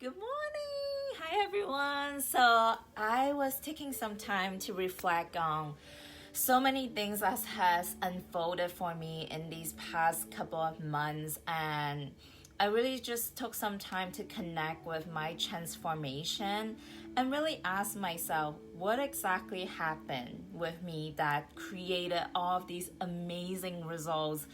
Good morning! Hi everyone! So I was taking some time to reflect on so many things that has unfolded for me in these past couple of months, and I really just took some time to connect with my transformation and really ask myself what exactly happened with me that created all of these amazing results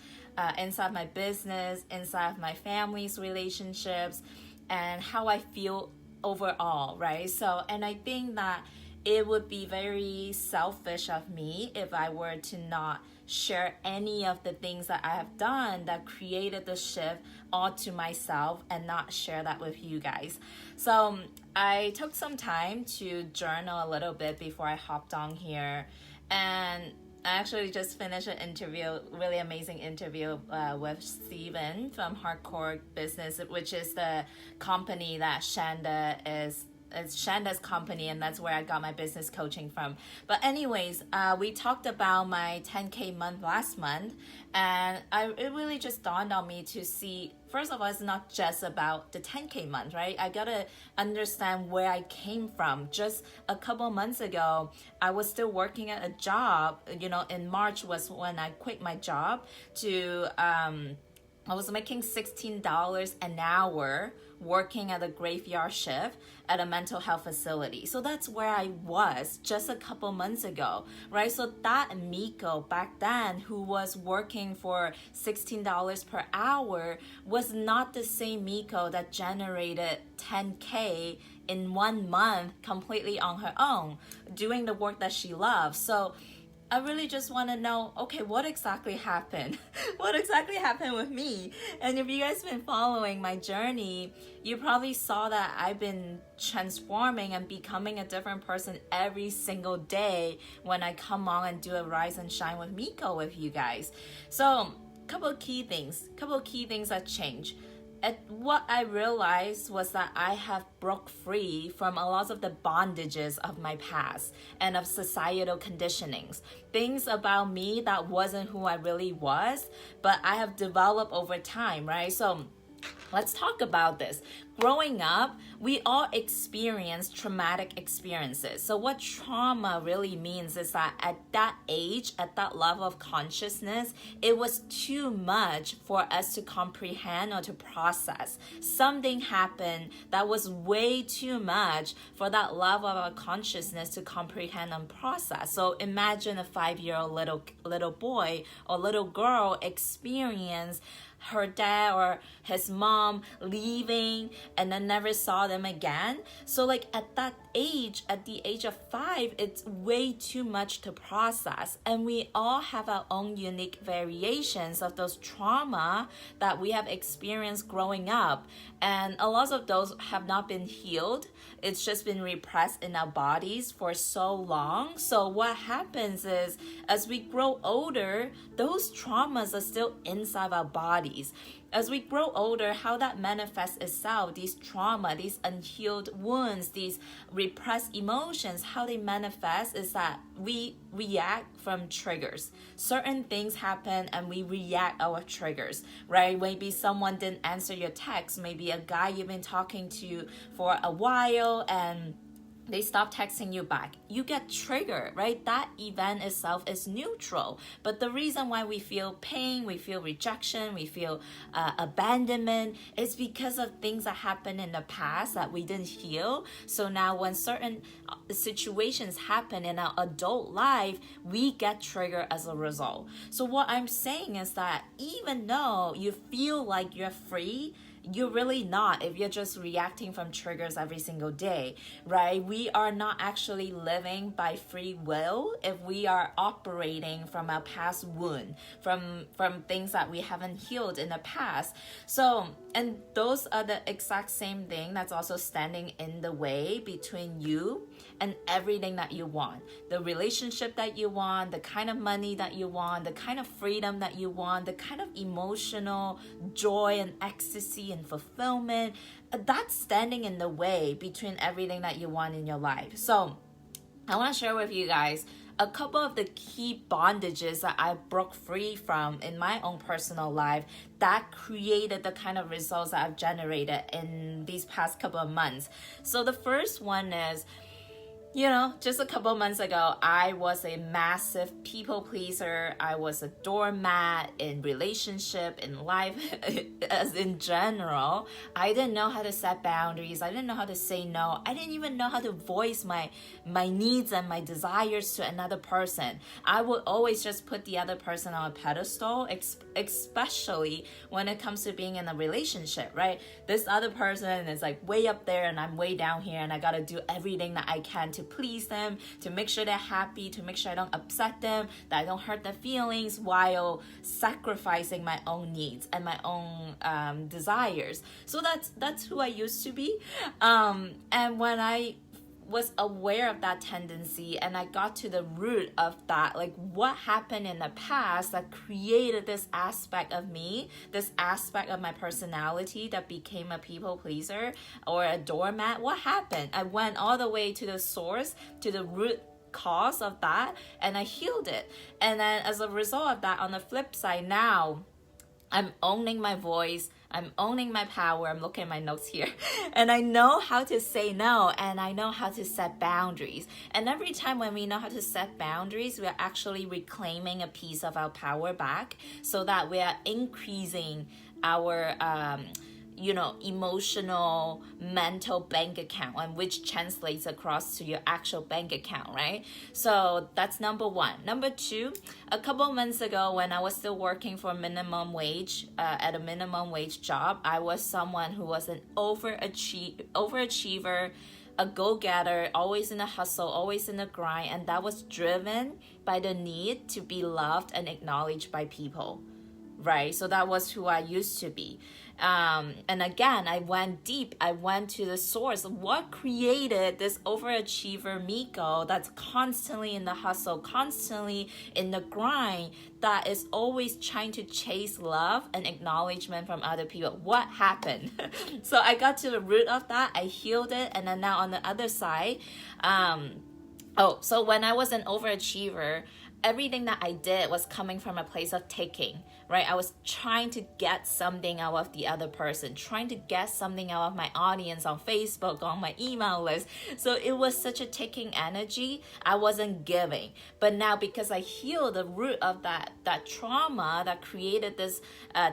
inside my business, inside of my family's relationships, and how I feel overall, right? So, and I think that it would be very selfish of me if I were to not share any of the things that I have done that created the shift all to myself and not share that with you guys. So I took some time to journal a little bit before I hopped on here, and I actually just finished an interview, really amazing interview with Steven from Hardcore Business, which is the company that Shanda is. It's Shanda's company, and that's where I got my business coaching from. But anyways, we talked about my 10K month last month, and it really just dawned on me to see, first of all, it's not just about the 10K month, right? I gotta understand where I came from. Just a couple months ago, I was still working at a job. In March was when I quit my job I was making $16 an hour working at a graveyard shift at a mental health facility. So that's where I was just a couple months ago, right? So that Miko back then, who was working for $16 per hour, was not the same Miko that generated 10K in 1 month completely on her own, doing the work that she loves. So I really just want to know, okay, what exactly happened? What exactly happened with me? And if you guys been following my journey, you probably saw that I've been transforming and becoming a different person every single day when I come on and do a Rise and Shine with Miko with you guys. So, couple of key things that change. And what I realized was that I have broke free from a lot of the bondages of my past and of societal conditionings. Things about me that wasn't who I really was, but I have developed over time, right? So let's talk about this. Growing up, we all experience traumatic experiences. So what trauma really means is that at that age, at that level of consciousness, it was too much for us to comprehend or to process. Something happened that was way too much for that level of our consciousness to comprehend and process. So imagine a 5-year-old little boy or little girl experience her dad or his mom leaving and then never saw them again. So like at that age, at the age of 5, it's way too much to process. And we all have our own unique variations of those trauma that we have experienced growing up. And a lot of those have not been healed. It's just been repressed in our bodies for so long. So what happens is, as we grow older, those traumas are still inside our bodies. As we grow older, how that manifests itself, these trauma, these unhealed wounds, these repressed emotions, how they manifest is that we react from triggers. Certain things happen and we react our triggers, right? Maybe someone didn't answer your text, maybe a guy you've been talking to for a while and they stop texting you back. You get triggered, right? That event itself is neutral. But the reason why we feel pain, we feel rejection, we feel abandonment is because of things that happened in the past that we didn't heal. So now when certain situations happen in our adult life, we get triggered as a result. So what I'm saying is that even though you feel like you're free, you're really not if you're just reacting from triggers every single day, right? We are not actually living by free will if we are operating from our past wound, from things that we haven't healed in the past. So, and those are the exact same thing that's also standing in the way between you and everything that you want. The relationship that you want, the kind of money that you want, the kind of freedom that you want, the kind of emotional joy and ecstasy and fulfillment, that's standing in the way between everything that you want in your life. So I want to share with you guys a couple of the key bondages that I broke free from in my own personal life that created the kind of results that I've generated in these past couple of months. So the first one is, just a couple months ago, I was a massive people pleaser. I was a doormat in relationship, in life, as in general. I didn't know how to set boundaries. I didn't know how to say no. I didn't even know how to voice my needs and my desires to another person. I would always just put the other person on a pedestal, especially when it comes to being in a relationship, right? This other person is like way up there and I'm way down here, and I gotta do everything that I can to please them, to make sure they're happy, to make sure I don't upset them, that I don't hurt their feelings, while sacrificing my own needs and my own desires. So that's who I used to be. And when I was aware of that tendency and I got to the root of that, like what happened in the past that created this aspect of me, this aspect of my personality that became a people pleaser or a doormat, what happened? I went all the way to the source, to the root cause of that, and I healed it. And then as a result of that, on the flip side, now I'm owning my voice, I'm owning my power. I'm looking at my notes here. And I know how to say no, and I know how to set boundaries. And every time when we know how to set boundaries, we are actually reclaiming a piece of our power back, so that we are increasing our emotional, mental bank account, and which translates across to your actual bank account, right? So that's number one. Number two, a couple months ago when I was still working for minimum wage, at a minimum wage job, I was someone who was an overachiever, a go-getter, always in a hustle, always in a grind, and that was driven by the need to be loved and acknowledged by people, right? So that was who I used to be. And again, I went deep. I went to the source. What created this overachiever Miko that's constantly in the hustle, constantly in the grind, that is always trying to chase love and acknowledgement from other people? What happened? So I got to the root of that. I healed it. And then now on the other side, so when I was an overachiever, everything that I did was coming from a place of taking, right? I was trying to get something out of the other person, trying to get something out of my audience on Facebook, on my email list. So it was such a taking energy. I wasn't giving. But now, because I healed the root of that trauma that created this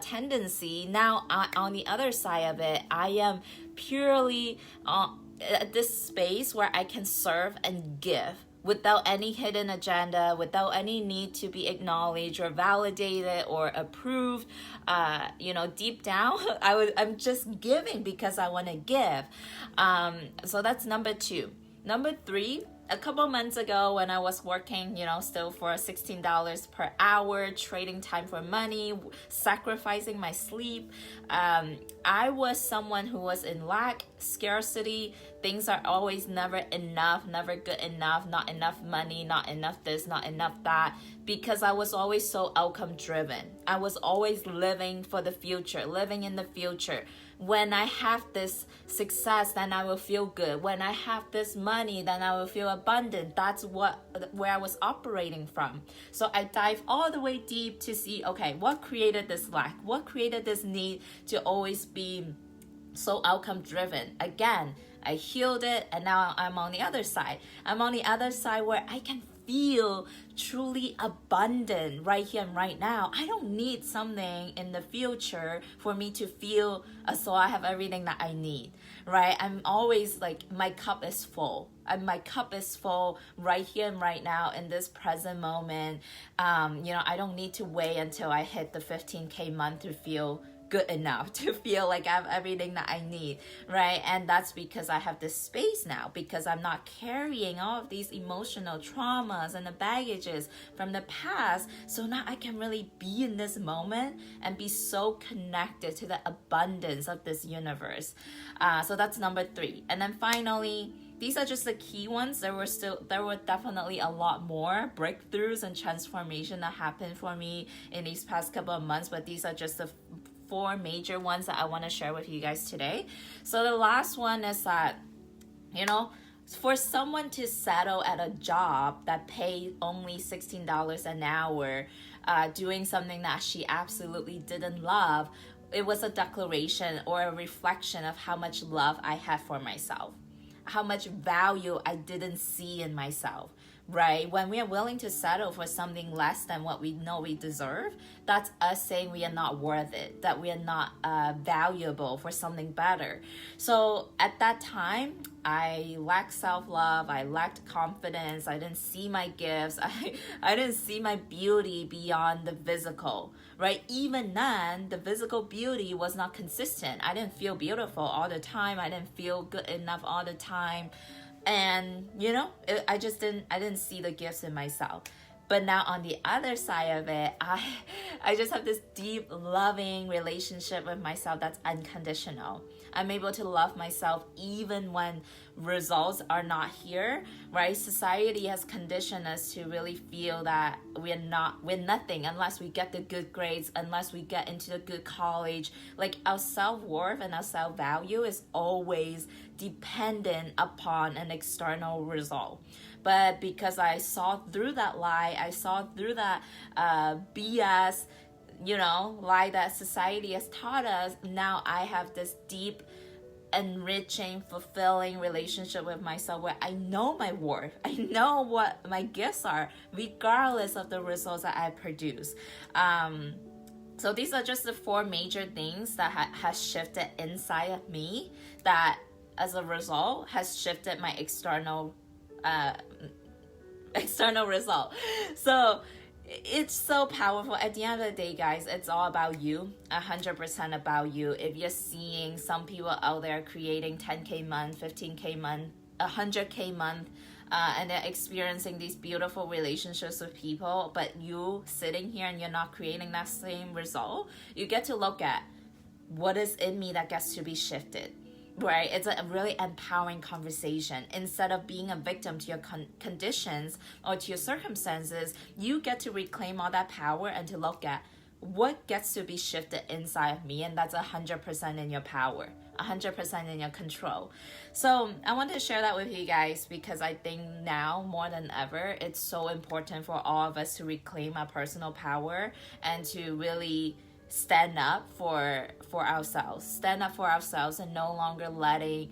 tendency, now on the other side of it, I am purely at this space where I can serve and give, without any hidden agenda, without any need to be acknowledged or validated or approved. Deep down, I'm just giving because I want to give. So that's number two. Number three, a couple months ago when I was working, still for $16 per hour, trading time for money, sacrificing my sleep, I was someone who was in lack, scarcity. Things are always never enough, never good enough, not enough money, not enough this, not enough that, because I was always so outcome driven. I was always living for the future, living in the future. When I have this success, then I will feel good. When I have this money, then I will feel abundant. That's where I was operating from. So I dive all the way deep to see, okay, what created this lack? What created this need to always be so outcome driven? Again, I healed it, and now I'm on the other side. I'm on the other side where I can feel truly abundant right here and right now. I don't need something in the future for me to feel as though I have everything that I need, right? I'm always like, my cup is full. My cup is full right here and right now in this present moment. I don't need to wait until I hit the 15K month to feel good enough, to feel like I have everything that I need, right? And that's because I have this space now, because I'm not carrying all of these emotional traumas and the baggages from the past. So now I can really be in this moment and be so connected to the abundance of this universe. So that's number three. And then finally, these are just the key ones. There were definitely a lot more breakthroughs and transformation that happened for me in these past couple of months, but these are just the 4 major ones that I want to share with you guys today. So the last one is that, For someone to settle at a job that paid only $16 an hour, doing something that she absolutely didn't love, it was a declaration or a reflection of how much love I had for myself, how much value I didn't see in myself, right? When we are willing to settle for something less than what we know we deserve, that's us saying we are not worth it, that we are not valuable for something better. So at that time, I lacked self-love, I lacked confidence, I didn't see my gifts, I didn't see my beauty beyond the physical, right? Even then, the physical beauty was not consistent. I didn't feel beautiful all the time, I didn't feel good enough all the time. And I didn't see the gifts in myself. But now on the other side of it, I just have this deep loving relationship with myself that's unconditional. I'm able to love myself even when results are not here, right? Society has conditioned us to really feel that we're nothing unless we get the good grades, unless we get into a good college. Like, our self-worth and our self-value is always dependent upon an external result. But because I saw through that lie, I saw through that BS, lie that society has taught us, now I have this deep, enriching, fulfilling relationship with myself where I know my worth. I know what my gifts are, regardless of the results that I produce. So these are just the 4 major things that has shifted inside of me, that as a result has shifted my external result. So it's so powerful. At the end of the day, guys, it's all about you, 100% about you. If you're seeing some people out there creating 10K month, 15K month, 100K month, and they're experiencing these beautiful relationships with people, but you sitting here and you're not creating that same result, you get to look at what is in me that gets to be shifted. Right? It's a really empowering conversation. Instead of being a victim to your conditions or to your circumstances, you get to reclaim all that power and to look at what gets to be shifted inside of me, and that's 100% in your power, 100% in your control. So I want to share that with you guys because I think now more than ever, it's so important for all of us to reclaim our personal power and to really stand up for ourselves, and no longer letting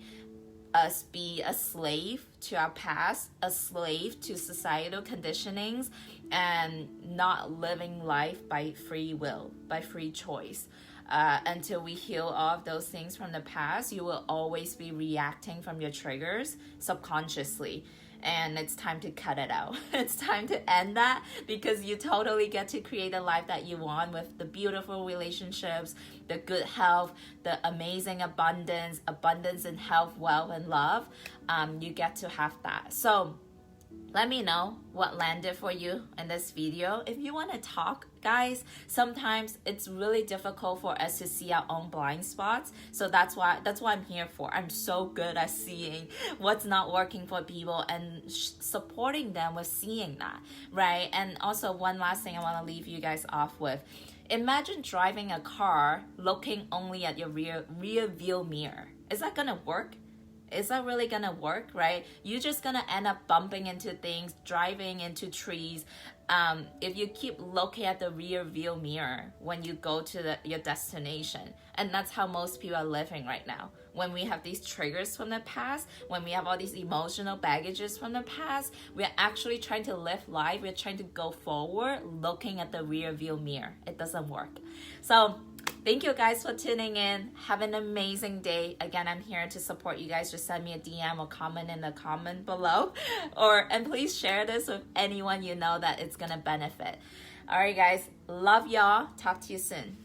us be a slave to our past, a slave to societal conditionings, and not living life by free will, by free choice. Until we heal all of those things from the past, you will always be reacting from your triggers subconsciously. And it's time to cut it out. It's time to end that, because you totally get to create a life that you want, with the beautiful relationships, the good health, the amazing abundance in health, wealth, and love. You get to have that. So let me know what landed for you in this video. If you want to talk, guys, sometimes it's really difficult for us to see our own blind spots. So that's what I'm here for. I'm so good at seeing what's not working for people and supporting them with seeing that, right? And also, one last thing I want to leave you guys off with. Imagine driving a car looking only at your rear view mirror. Is that gonna work? Is that really gonna work, right? You're just gonna end up bumping into things, driving into trees. If you keep looking at the rear view mirror when you go to your destination. And that's how most people are living right now. When we have these triggers from the past, when we have all these emotional baggages from the past, we're actually trying to live life, we're trying to go forward looking at the rear view mirror. It doesn't work. So thank you guys for tuning in. Have an amazing day. Again, I'm here to support you guys. Just send me a DM or comment in the comment below. And please share this with anyone you know that it's gonna benefit. All right, guys. Love y'all. Talk to you soon.